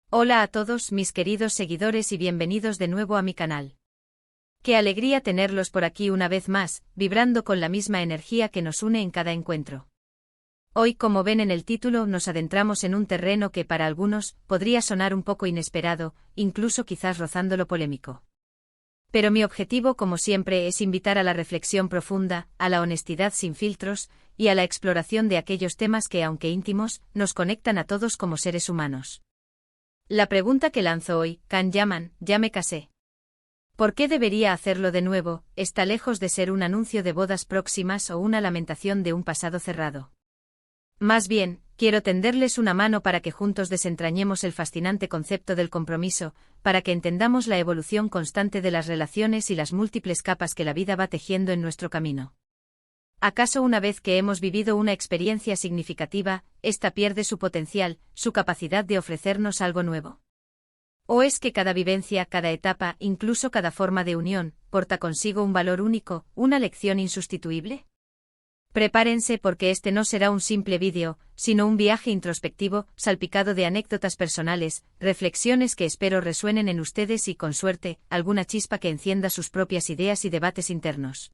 Hola a todos mis queridos seguidores y bienvenidos de nuevo a mi canal. Qué alegría tenerlos por aquí una vez más, vibrando con la misma energía que nos une en cada encuentro. Hoy, como ven en el título, nos adentramos en un terreno que para algunos podría sonar un poco inesperado, incluso quizás rozando lo polémico. Pero mi objetivo, como siempre, es invitar a la reflexión profunda, a la honestidad sin filtros, y a la exploración de aquellos temas que, aunque íntimos, nos conectan a todos como seres humanos. La pregunta que lanzo hoy, Can Yaman, ya me casé. ¿Por qué debería hacerlo de nuevo? Está lejos de ser un anuncio de bodas próximas o una lamentación de un pasado cerrado. Más bien, quiero tenderles una mano para que juntos desentrañemos el fascinante concepto del compromiso, para que entendamos la evolución constante de las relaciones y las múltiples capas que la vida va tejiendo en nuestro camino. ¿Acaso una vez que hemos vivido una experiencia significativa, ésta pierde su potencial, su capacidad de ofrecernos algo nuevo? ¿O es que cada vivencia, cada etapa, incluso cada forma de unión, porta consigo un valor único, una lección insustituible? Prepárense porque este no será un simple vídeo, sino un viaje introspectivo, salpicado de anécdotas personales, reflexiones que espero resuenen en ustedes y, con suerte, alguna chispa que encienda sus propias ideas y debates internos.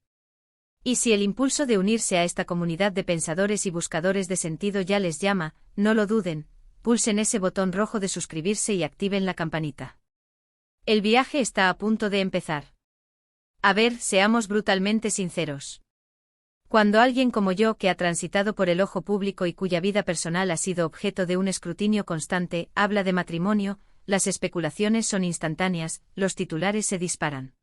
Y si el impulso de unirse a esta comunidad de pensadores y buscadores de sentido ya les llama, no lo duden, pulsen ese botón rojo de suscribirse y activen la campanita. El viaje está a punto de empezar. A ver, seamos brutalmente sinceros. Cuando alguien como yo, que ha transitado por el ojo público y cuya vida personal ha sido objeto de un escrutinio constante, habla de matrimonio, las especulaciones son instantáneas, los titulares se disparan.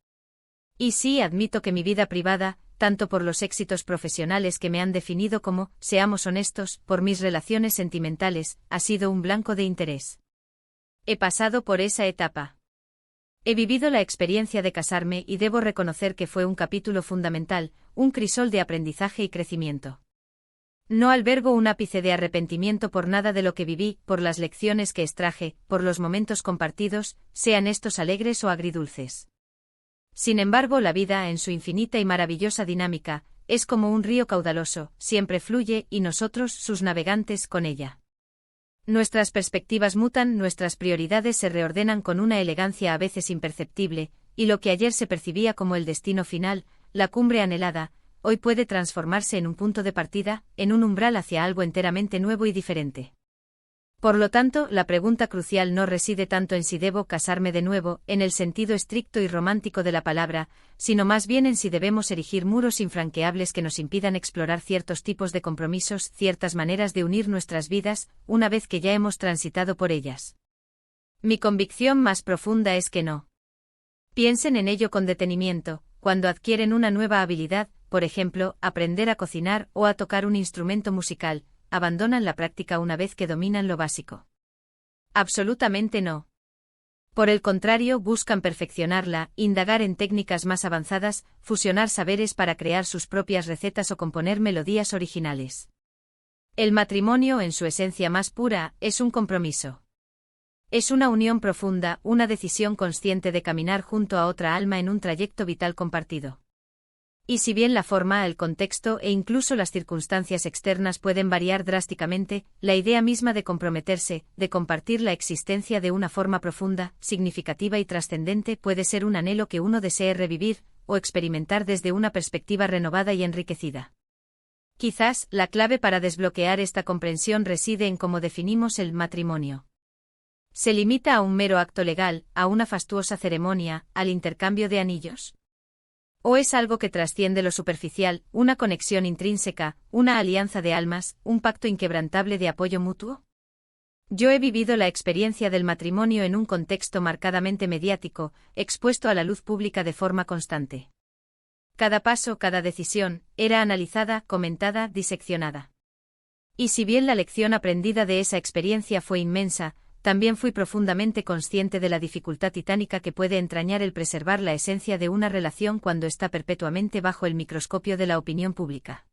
Y sí, admito que mi vida privada, tanto por los éxitos profesionales que me han definido como, seamos honestos, por mis relaciones sentimentales, ha sido un blanco de interés. He pasado por esa etapa. He vivido la experiencia de casarme y debo reconocer que fue un capítulo fundamental, un crisol de aprendizaje y crecimiento. No albergo un ápice de arrepentimiento por nada de lo que viví, por las lecciones que extraje, por los momentos compartidos, sean estos alegres o agridulces. Sin embargo, la vida, en su infinita y maravillosa dinámica, es como un río caudaloso, siempre fluye y nosotros, sus navegantes, con ella. Nuestras perspectivas mutan, nuestras prioridades se reordenan con una elegancia a veces imperceptible, y lo que ayer se percibía como el destino final, la cumbre anhelada, hoy puede transformarse en un punto de partida, en un umbral hacia algo enteramente nuevo y diferente. Por lo tanto, la pregunta crucial no reside tanto en si debo casarme de nuevo, en el sentido estricto y romántico de la palabra, sino más bien en si debemos erigir muros infranqueables que nos impidan explorar ciertos tipos de compromisos, ciertas maneras de unir nuestras vidas, una vez que ya hemos transitado por ellas. Mi convicción más profunda es que no. Piensen en ello con detenimiento, cuando adquieren una nueva habilidad, por ejemplo, aprender a cocinar o a tocar un instrumento musical, abandonan la práctica una vez que dominan lo básico. Absolutamente no. Por el contrario, buscan perfeccionarla, indagar en técnicas más avanzadas, fusionar saberes para crear sus propias recetas o componer melodías originales. El matrimonio, en su esencia más pura, es un compromiso. Es una unión profunda, una decisión consciente de caminar junto a otra alma en un trayecto vital compartido. Y si bien la forma, el contexto e incluso las circunstancias externas pueden variar drásticamente, la idea misma de comprometerse, de compartir la existencia de una forma profunda, significativa y trascendente puede ser un anhelo que uno desee revivir, o experimentar desde una perspectiva renovada y enriquecida. Quizás, la clave para desbloquear esta comprensión reside en cómo definimos el matrimonio. ¿Se limita a un mero acto legal, a una fastuosa ceremonia, al intercambio de anillos? ¿O es algo que trasciende lo superficial, una conexión intrínseca, una alianza de almas, un pacto inquebrantable de apoyo mutuo? Yo he vivido la experiencia del matrimonio en un contexto marcadamente mediático, expuesto a la luz pública de forma constante. Cada paso, cada decisión, era analizada, comentada, diseccionada. Y si bien la lección aprendida de esa experiencia fue inmensa, también fui profundamente consciente de la dificultad titánica que puede entrañar el preservar la esencia de una relación cuando está perpetuamente bajo el microscopio de la opinión pública.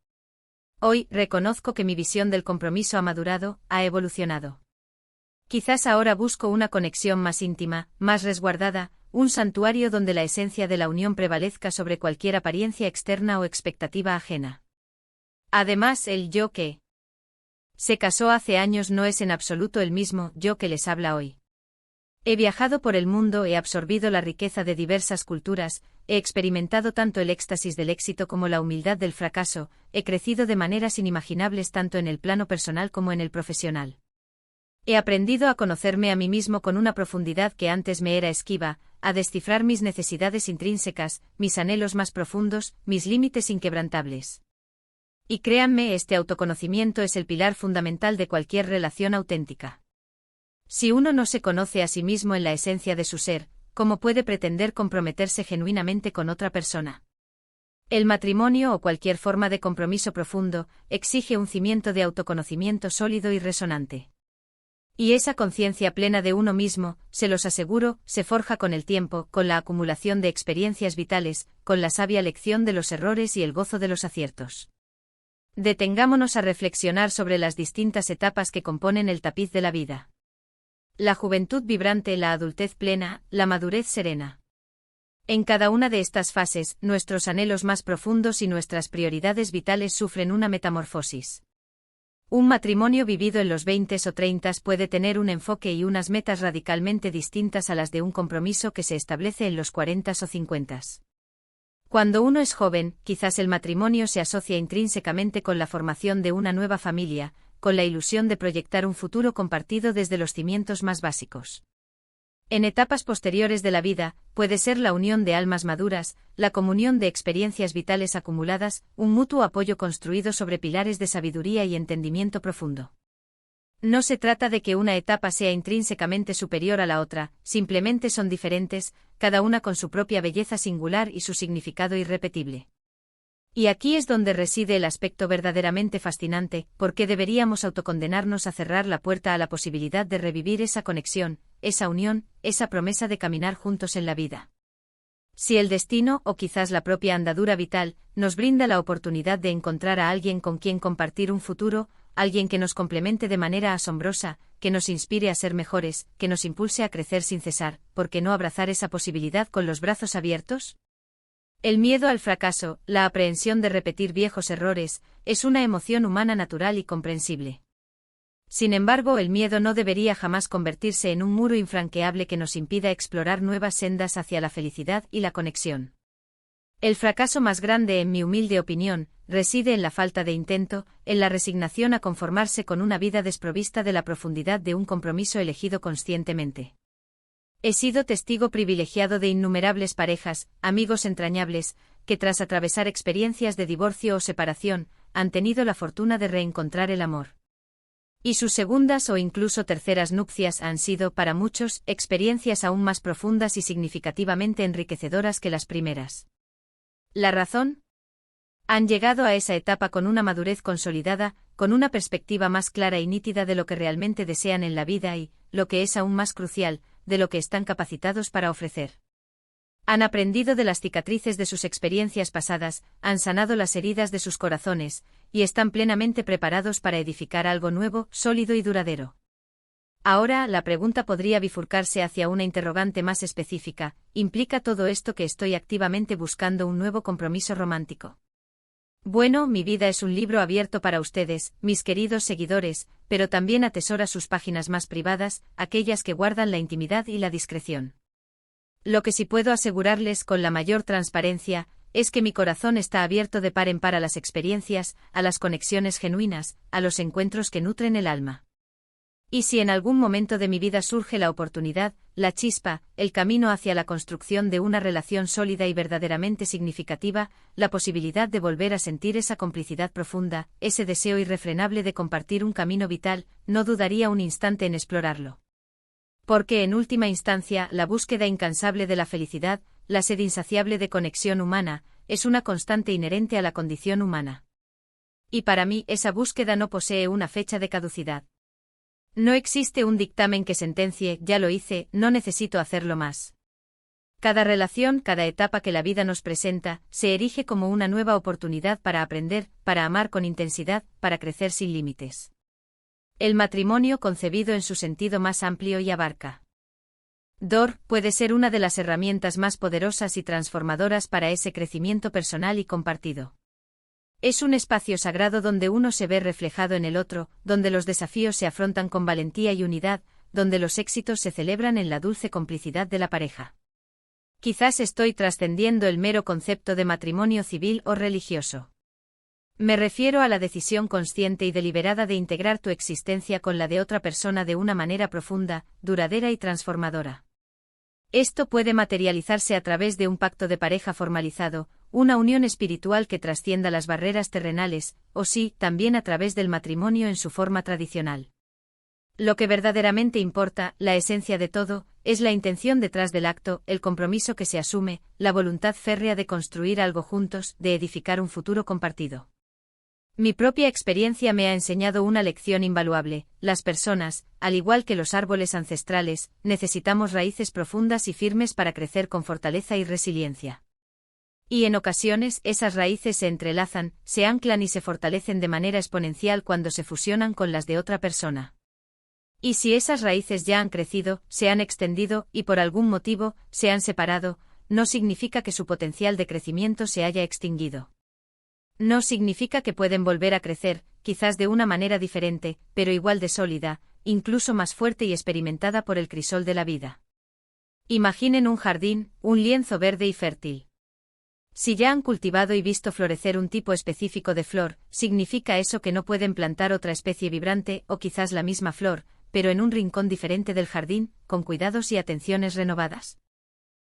Hoy, reconozco que mi visión del compromiso ha madurado, ha evolucionado. Quizás ahora busco una conexión más íntima, más resguardada, un santuario donde la esencia de la unión prevalezca sobre cualquier apariencia externa o expectativa ajena. Además, el yo que se casó hace años no es en absoluto el mismo yo que les habla hoy. He viajado por el mundo, he absorbido la riqueza de diversas culturas, he experimentado tanto el éxtasis del éxito como la humildad del fracaso, he crecido de maneras inimaginables tanto en el plano personal como en el profesional. He aprendido a conocerme a mí mismo con una profundidad que antes me era esquiva, a descifrar mis necesidades intrínsecas, mis anhelos más profundos, mis límites inquebrantables. Y créanme, este autoconocimiento es el pilar fundamental de cualquier relación auténtica. Si uno no se conoce a sí mismo en la esencia de su ser, ¿cómo puede pretender comprometerse genuinamente con otra persona? El matrimonio o cualquier forma de compromiso profundo exige un cimiento de autoconocimiento sólido y resonante. Y esa conciencia plena de uno mismo, se los aseguro, se forja con el tiempo, con la acumulación de experiencias vitales, con la sabia lección de los errores y el gozo de los aciertos. Detengámonos a reflexionar sobre las distintas etapas que componen el tapiz de la vida. La juventud vibrante, la adultez plena, la madurez serena. En cada una de estas fases, nuestros anhelos más profundos y nuestras prioridades vitales sufren una metamorfosis. Un matrimonio vivido en los 20 o 30 puede tener un enfoque y unas metas radicalmente distintas a las de un compromiso que se establece en los 40 o 50. Cuando uno es joven, quizás el matrimonio se asocia intrínsecamente con la formación de una nueva familia, con la ilusión de proyectar un futuro compartido desde los cimientos más básicos. En etapas posteriores de la vida, puede ser la unión de almas maduras, la comunión de experiencias vitales acumuladas, un mutuo apoyo construido sobre pilares de sabiduría y entendimiento profundo. No se trata de que una etapa sea intrínsecamente superior a la otra, simplemente son diferentes, cada una con su propia belleza singular y su significado irrepetible. Y aquí es donde reside el aspecto verdaderamente fascinante, porque deberíamos autocondenarnos a cerrar la puerta a la posibilidad de revivir esa conexión, esa unión, esa promesa de caminar juntos en la vida. Si el destino, o quizás la propia andadura vital, nos brinda la oportunidad de encontrar a alguien con quien compartir un futuro, alguien que nos complemente de manera asombrosa, que nos inspire a ser mejores, que nos impulse a crecer sin cesar, ¿por qué no abrazar esa posibilidad con los brazos abiertos? El miedo al fracaso, la aprehensión de repetir viejos errores, es una emoción humana natural y comprensible. Sin embargo, el miedo no debería jamás convertirse en un muro infranqueable que nos impida explorar nuevas sendas hacia la felicidad y la conexión. El fracaso más grande, en mi humilde opinión, reside en la falta de intento, en la resignación a conformarse con una vida desprovista de la profundidad de un compromiso elegido conscientemente. He sido testigo privilegiado de innumerables parejas, amigos entrañables, que tras atravesar experiencias de divorcio o separación, han tenido la fortuna de reencontrar el amor. Y sus segundas o incluso terceras nupcias han sido, para muchos, experiencias aún más profundas y significativamente enriquecedoras que las primeras. ¿La razón? Han llegado a esa etapa con una madurez consolidada, con una perspectiva más clara y nítida de lo que realmente desean en la vida y, lo que es aún más crucial, de lo que están capacitados para ofrecer. Han aprendido de las cicatrices de sus experiencias pasadas, han sanado las heridas de sus corazones, y están plenamente preparados para edificar algo nuevo, sólido y duradero. Ahora, la pregunta podría bifurcarse hacia una interrogante más específica: ¿implica todo esto que estoy activamente buscando un nuevo compromiso romántico? Bueno, mi vida es un libro abierto para ustedes, mis queridos seguidores, pero también atesora sus páginas más privadas, aquellas que guardan la intimidad y la discreción. Lo que sí puedo asegurarles con la mayor transparencia, es que mi corazón está abierto de par en par a las experiencias, a las conexiones genuinas, a los encuentros que nutren el alma. Y si en algún momento de mi vida surge la oportunidad, la chispa, el camino hacia la construcción de una relación sólida y verdaderamente significativa, la posibilidad de volver a sentir esa complicidad profunda, ese deseo irrefrenable de compartir un camino vital, no dudaría un instante en explorarlo. Porque en última instancia, la búsqueda incansable de la felicidad, la sed insaciable de conexión humana, es una constante inherente a la condición humana. Y para mí, esa búsqueda no posee una fecha de caducidad. No existe un dictamen que sentencie: ya lo hice, no necesito hacerlo más. Cada relación, cada etapa que la vida nos presenta, se erige como una nueva oportunidad para aprender, para amar con intensidad, para crecer sin límites. El matrimonio concebido en su sentido más amplio y abarca. Puede ser una de las herramientas más poderosas y transformadoras para ese crecimiento personal y compartido. Es un espacio sagrado donde uno se ve reflejado en el otro, donde los desafíos se afrontan con valentía y unidad, donde los éxitos se celebran en la dulce complicidad de la pareja. Quizás estoy trascendiendo el mero concepto de matrimonio civil o religioso. Me refiero a la decisión consciente y deliberada de integrar tu existencia con la de otra persona de una manera profunda, duradera y transformadora. Esto puede materializarse a través de un pacto de pareja formalizado, una unión espiritual que trascienda las barreras terrenales, o sí, también a través del matrimonio en su forma tradicional. Lo que verdaderamente importa, la esencia de todo, es la intención detrás del acto, el compromiso que se asume, la voluntad férrea de construir algo juntos, de edificar un futuro compartido. Mi propia experiencia me ha enseñado una lección invaluable: las personas, al igual que los árboles ancestrales, necesitamos raíces profundas y firmes para crecer con fortaleza y resiliencia. Y en ocasiones esas raíces se entrelazan, se anclan y se fortalecen de manera exponencial cuando se fusionan con las de otra persona. Y si esas raíces ya han crecido, se han extendido, y por algún motivo, se han separado, no significa que su potencial de crecimiento se haya extinguido. No significa que pueden volver a crecer, quizás de una manera diferente, pero igual de sólida, incluso más fuerte y experimentada por el crisol de la vida. Imaginen un jardín, un lienzo verde y fértil. Si ya han cultivado y visto florecer un tipo específico de flor, ¿significa eso que no pueden plantar otra especie vibrante, o quizás la misma flor, pero en un rincón diferente del jardín, con cuidados y atenciones renovadas?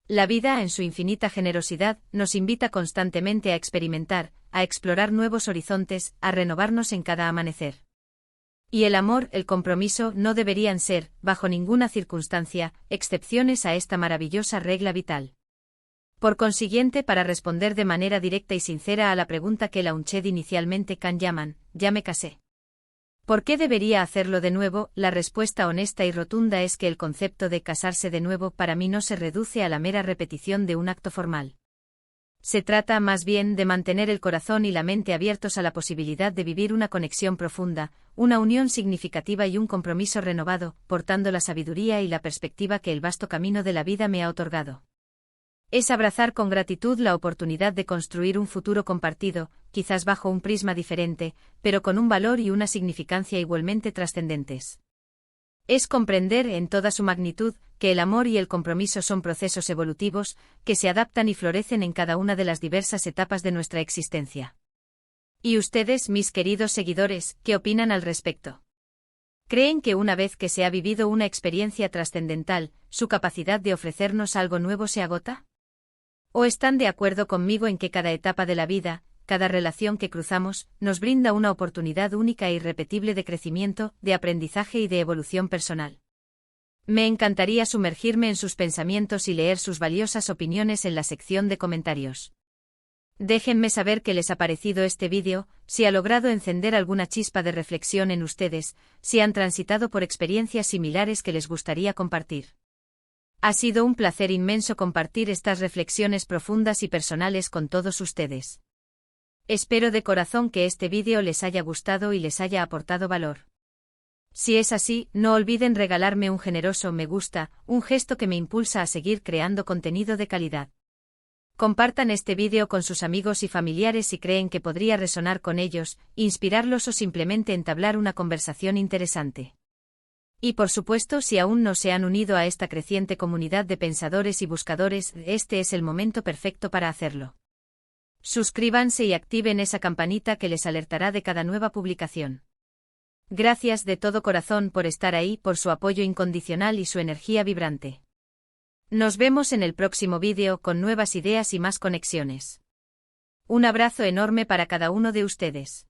La vida, en su infinita generosidad, nos invita constantemente a experimentar, a explorar nuevos horizontes, a renovarnos en cada amanecer. Y el amor, el compromiso, no deberían ser, bajo ninguna circunstancia, excepciones a esta maravillosa regla vital. Por consiguiente, para responder de manera directa y sincera a la pregunta que launched inicialmente can llaman, ¿ya me casé? ¿Por qué debería hacerlo de nuevo? La respuesta honesta y rotunda es que el concepto de casarse de nuevo para mí no se reduce a la mera repetición de un acto formal. Se trata más bien de mantener el corazón y la mente abiertos a la posibilidad de vivir una conexión profunda, una unión significativa y un compromiso renovado, portando la sabiduría y la perspectiva que el vasto camino de la vida me ha otorgado. Es abrazar con gratitud la oportunidad de construir un futuro compartido, quizás bajo un prisma diferente, pero con un valor y una significancia igualmente trascendentes. Es comprender, en toda su magnitud, que el amor y el compromiso son procesos evolutivos, que se adaptan y florecen en cada una de las diversas etapas de nuestra existencia. ¿Y ustedes, mis queridos seguidores, qué opinan al respecto? ¿Creen que una vez que se ha vivido una experiencia trascendental, su capacidad de ofrecernos algo nuevo se agota? ¿O están de acuerdo conmigo en que cada etapa de la vida, cada relación que cruzamos, nos brinda una oportunidad única e irrepetible de crecimiento, de aprendizaje y de evolución personal? Me encantaría sumergirme en sus pensamientos y leer sus valiosas opiniones en la sección de comentarios. Déjenme saber qué les ha parecido este vídeo, si ha logrado encender alguna chispa de reflexión en ustedes, si han transitado por experiencias similares que les gustaría compartir. Ha sido un placer inmenso compartir estas reflexiones profundas y personales con todos ustedes. Espero de corazón que este vídeo les haya gustado y les haya aportado valor. Si es así, no olviden regalarme un generoso me gusta, un gesto que me impulsa a seguir creando contenido de calidad. Compartan este vídeo con sus amigos y familiares si creen que podría resonar con ellos, inspirarlos o simplemente entablar una conversación interesante. Y por supuesto, si aún no se han unido a esta creciente comunidad de pensadores y buscadores, este es el momento perfecto para hacerlo. Suscríbanse y activen esa campanita que les alertará de cada nueva publicación. Gracias de todo corazón por estar ahí, por su apoyo incondicional y su energía vibrante. Nos vemos en el próximo vídeo con nuevas ideas y más conexiones. Un abrazo enorme para cada uno de ustedes.